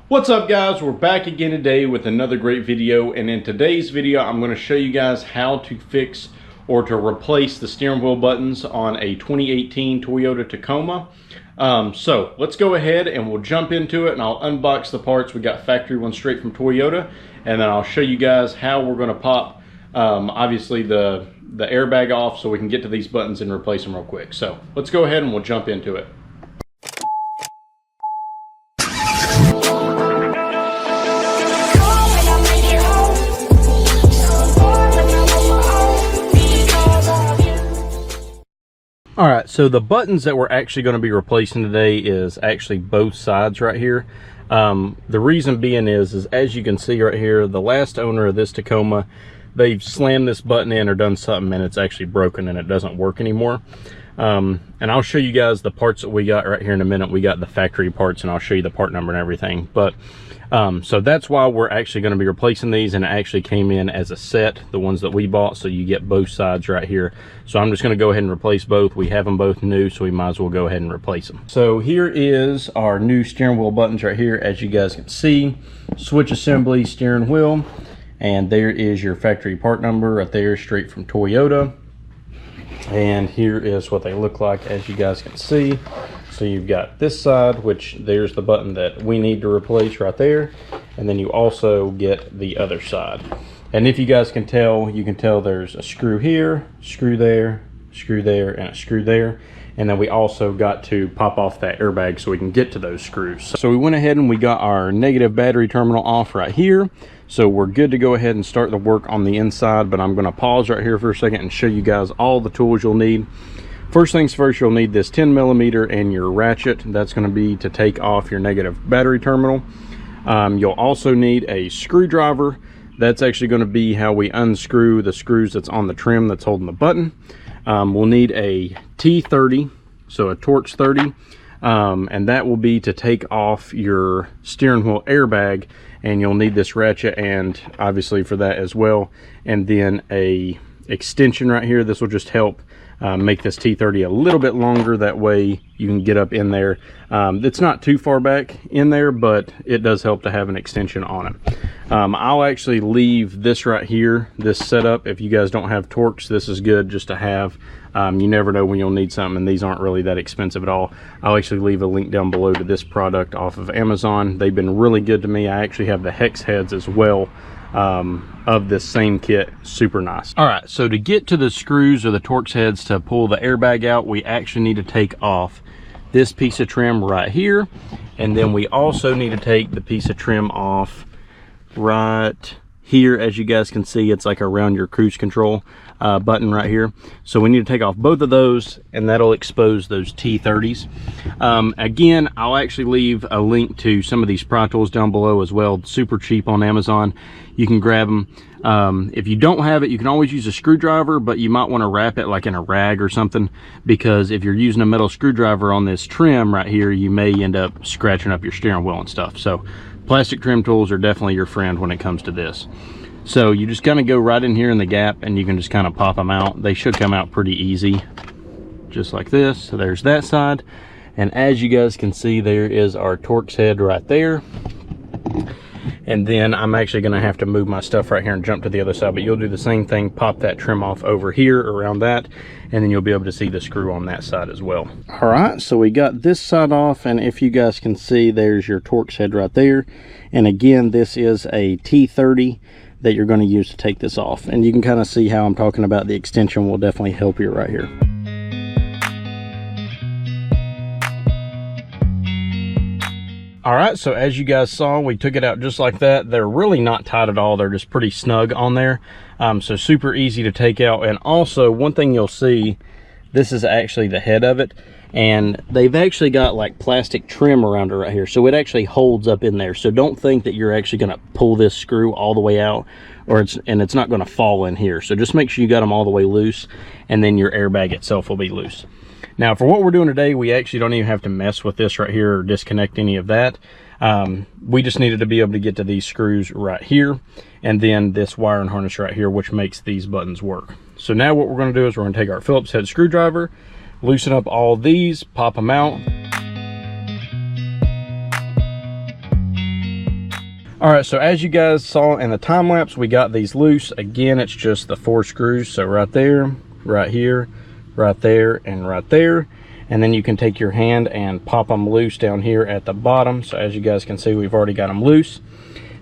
What's up, guys? We're back again today with another great video, and in today's video I'm going to show you guys how to fix or to replace the steering wheel buttons on a 2018 Toyota Tacoma. So let's go ahead and we'll jump into it, and I'll unbox the parts. We got factory ones straight from Toyota, and then I'll show you guys how we're going to pop obviously the airbag off so we can get to these buttons and replace them real quick. So let's go ahead and we'll jump into it. Alright, so the buttons that we're actually going to be replacing today is actually both sides right here. The reason being is as you can see right here, the last owner of this Tacoma, they've slammed this button in or done something and it's actually broken and it doesn't work anymore. And I'll show you guys the parts that we got right here in a minute. We got the factory parts and I'll show you the part number and everything. But so that's why we're actually going to be replacing these, and it actually came in as a set, the ones that we bought, so you get both sides right here. So I'm just going to go ahead and replace both. We have them both new, so we might as well go ahead and replace them. So here is our new steering wheel buttons right here. As you guys can see, switch assembly, steering wheel, and there is your factory part number right there, straight from Toyota. And here is what they look like, as you guys can see. So you've got this side, which there's the button that we need to replace right there, and then you also get the other side. And if you guys can tell, you can tell there's a screw here, screw there, and a screw there. And then we also got to pop off that airbag so we can get to those screws. So we went ahead and we got our negative battery terminal off right here. So we're good to go ahead and start the work on the inside, but I'm going to pause right here for a second and show you guys all the tools you'll need. First things first, you'll need this 10mm and your ratchet. That's going to be to take off your negative battery terminal. You'll also need a screwdriver. That's actually going to be how we unscrew the screws that's on the trim that's holding the button. We'll need a T30, so a Torx 30, and that will be to take off your steering wheel airbag, and you'll need this ratchet and obviously for that as well. And then a extension right here. This will just help make this T30 a little bit longer, that way you can get up in there. It's not too far back in there, but it does help to have an extension on it. I'll actually leave this right here, this setup. If you guys don't have Torx, this is good just to have. You never know when you'll need something, and these aren't really that expensive at all. I'll actually leave a link down below to this product off of Amazon. They've been really good to me. I actually have the hex heads as well of this same kit. Super nice. All right, so to get to the screws or the Torx heads to pull the airbag out, we actually need to take off this piece of trim right here, and then we also need to take the piece of trim off right here. As you guys can see, it's like around your cruise control button right here. So we need to take off both of those, and that'll expose those T30s. Again, I'll actually leave a link to some of these pry tools down below as well. Super cheap on Amazon. You can grab them. If you don't have it, you can always use a screwdriver, but you might want to wrap it like in a rag or something, because if you're using a metal screwdriver on this trim right here, you may end up scratching up your steering wheel and stuff. So plastic trim tools are definitely your friend when it comes to this. So you just kind of go right in here in the gap, and you can just kind of pop them out. They should come out pretty easy, just like this. So there's that side, and as you guys can see, there is our Torx head right there. And then I'm actually going to have to move my stuff right here and jump to the other side, but you'll do the same thing. Pop that trim off over here around that, and then you'll be able to see the screw on that side as well. All right, so we got this side off, and if you guys can see, there's your Torx head right there. And again, this is a T30 that you're going to use to take this off, and you can kind of see how I'm talking about the extension will definitely help you right here. All right, so as you guys saw, we took it out just like that. They're really not tight at all. They're just pretty snug on there. So super easy to take out. And also, one thing you'll see, this is actually the head of it, and they've actually got like plastic trim around it right here, so it actually holds up in there. So don't think that you're actually going to pull this screw all the way out, or it's not going to fall in here. So just make sure you got them all the way loose, and then your airbag itself will be loose. Now, for what we're doing today, we actually don't even have to mess with this right here or disconnect any of that. We just needed to be able to get to these screws right here, and then this wiring harness right here, which makes these buttons work. So now what we're going to do is we're going to take our Phillips head screwdriver, loosen up all these, pop them out. All right, so as you guys saw in the time lapse, we got these loose. Again, it's just the 4 screws. So right there, right here, right there, and right there. And then you can take your hand and pop them loose down here at the bottom. So as you guys can see, we've already got them loose.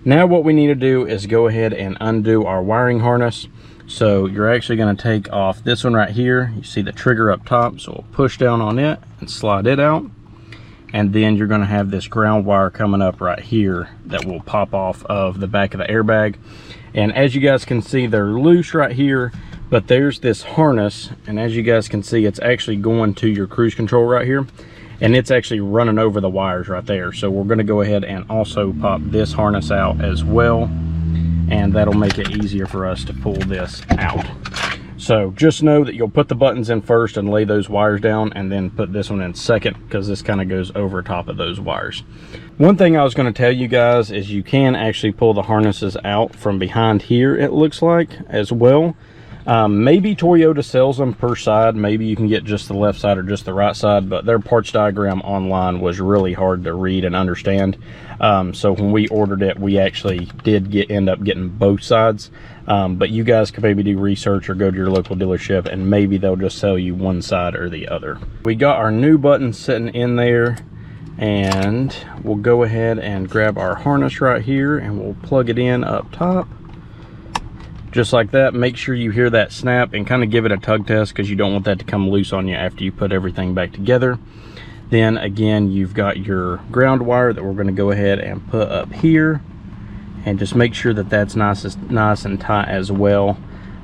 Now what we need to do is go ahead and undo our wiring harness. So you're actually going to take off this one right here. You see the trigger up top, so we'll push down on it and slide it out. And then you're going to have this ground wire coming up right here that will pop off of the back of the airbag. And as you guys can see, they're loose right here, but there's this harness, and as you guys can see, it's actually going to your cruise control right here, and it's actually running over the wires right there. So we're going to go ahead and also pop this harness out as well, and that'll make it easier for us to pull this out. So just know that you'll put the buttons in first and lay those wires down, and then put this one in second, because this kind of goes over top of those wires. One thing I was going to tell you guys is you can actually pull the harnesses out from behind here, it looks like, as well. Maybe Toyota sells them per side. Maybe you can get just the left side or just the right side, but their parts diagram online was really hard to read and understand. So when we ordered it, we actually did end up getting both sides. But you guys can maybe do research or go to your local dealership, and maybe they'll just sell you one side or the other. We got our new button sitting in there, and we'll go ahead and grab our harness right here, and we'll plug it in up top. Just like that. Make sure you hear that snap and kind of give it a tug test, because you don't want that to come loose on you after you put everything back together. Then again, you've got your ground wire that we're going to go ahead and put up here, and just make sure that that's nice and tight as well.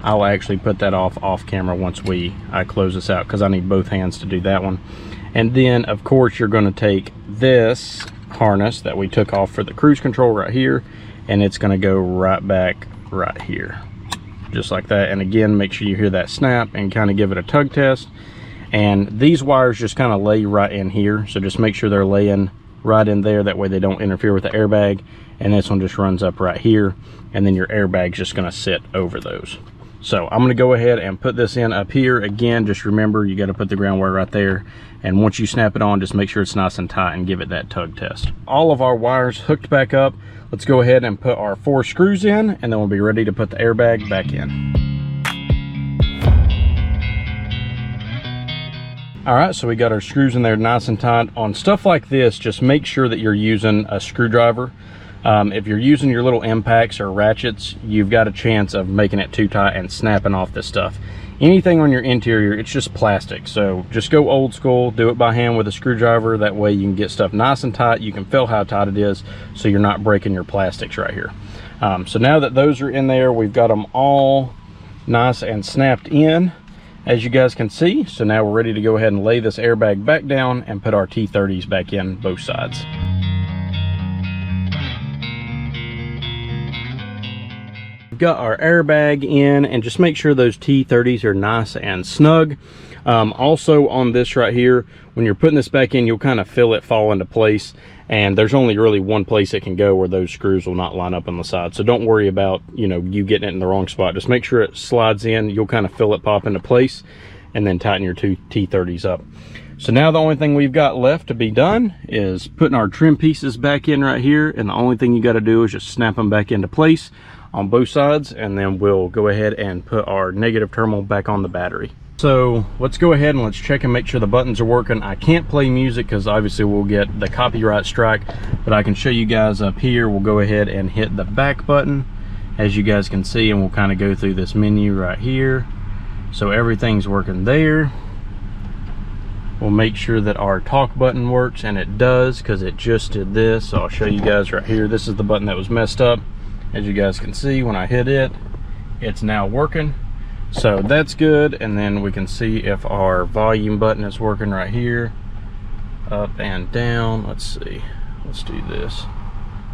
I'll actually put that off camera once I close this out, because I need both hands to do that one. And then of course you're going to take this harness that we took off for the cruise control right here, and it's going to go right back right here, just like that. And again, make sure you hear that snap and kind of give it a tug test. And these wires just kind of lay right in here, so just make sure they're laying right in there, that way they don't interfere with the airbag. And this one just runs up right here, and then your airbag's just going to sit over those. So I'm going to go ahead and put this in up here. Again, just remember, you got to put the ground wire right there, and once you snap it on, just make sure it's nice and tight and give it that tug test. All of our wires hooked back up. Let's go ahead and put our 4 screws in, and then we'll be ready to put the airbag back in. All right, so we got our screws in there nice and tight. On stuff like this, just make sure that you're using a screwdriver. If you're using your little impacts or ratchets, you've got a chance of making it too tight and snapping off this stuff. Anything on your interior, it's just plastic. So just go old school, do it by hand with a screwdriver. That way you can get stuff nice and tight. You can feel how tight it is, so you're not breaking your plastics right here. So now that those are in there, we've got them all nice and snapped in, as you guys can see. So now we're ready to go ahead and lay this airbag back down and put our T30s back in both sides. Got our airbag in, and just make sure those T30s are nice and snug. Also on this right here, when you're putting this back in, you'll kind of feel it fall into place, and there's only really one place it can go where those screws will not line up on the side. So don't worry about, you getting it in the wrong spot. Just make sure it slides in. You'll kind of feel it pop into place, and then tighten your two T30s up. So now the only thing we've got left to be done is putting our trim pieces back in right here, and the only thing you got to do is just snap them back into place on both sides, and then we'll go ahead and put our negative terminal back on the battery. So let's go ahead and let's check and make sure the buttons are working. I can't play music because obviously we'll get the copyright strike, but I can show you guys up here. We'll go ahead and hit the back button, as you guys can see, and we'll kind of go through this menu right here. So everything's working there. We'll make sure that our talk button works, and it does, because it just did this. So I'll show you guys right here. This is the button that was messed up. As you guys can see, when I hit it, it's now working. So that's good. And then we can see if our volume button is working right here, up and down. Let's see, let's do this.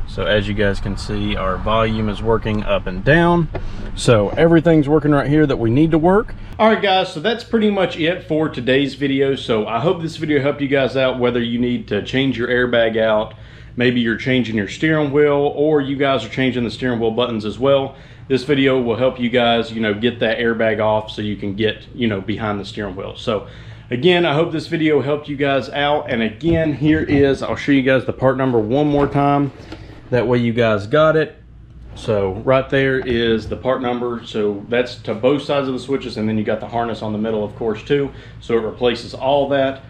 So as you guys can see, our volume is working up and down. So everything's working right here that we need to work. All right guys, so that's pretty much it for today's video. So I hope this video helped you guys out, whether you need to change your airbag out, maybe you're changing your steering wheel, or you guys are changing the steering wheel buttons as well. This video will help you guys, get that airbag off so you can get, behind the steering wheel. So again, I hope this video helped you guys out. And again, here is, I'll show you guys the part number one more time. That way you guys got it. So right there is the part number. So that's to both sides of the switches, and then you got the harness on the middle, of course, too. So it replaces all that.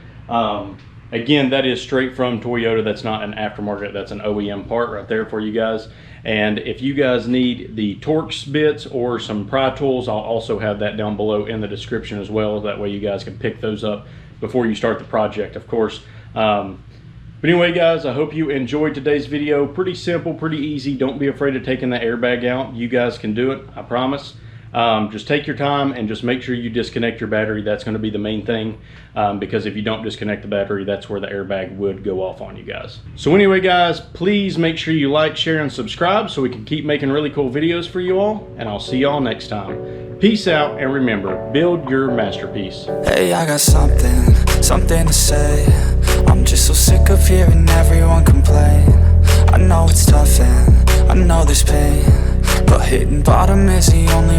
Again, that is straight from Toyota. That's not an aftermarket, that's an OEM part right there for you guys. And if you guys need the Torx bits or some pry tools, I'll also have that down below in the description as well. That way you guys can pick those up before you start the project, of course. But anyway, guys, I hope you enjoyed today's video. Pretty simple, pretty easy. Don't be afraid of taking the airbag out. You guys can do it, I promise. Just take your time and just make sure you disconnect your battery. That's going to be the main thing, because if you don't disconnect the battery, that's where the airbag would go off on you guys. So anyway, guys, please make sure you like, share, and subscribe so we can keep making really cool videos for you all, and I'll see y'all next time. Peace out, and remember, build your masterpiece. Hey, I got something to say. I'm just so sick of hearing everyone complain. I know it's tough and I know there's pain, but hitting bottom is the only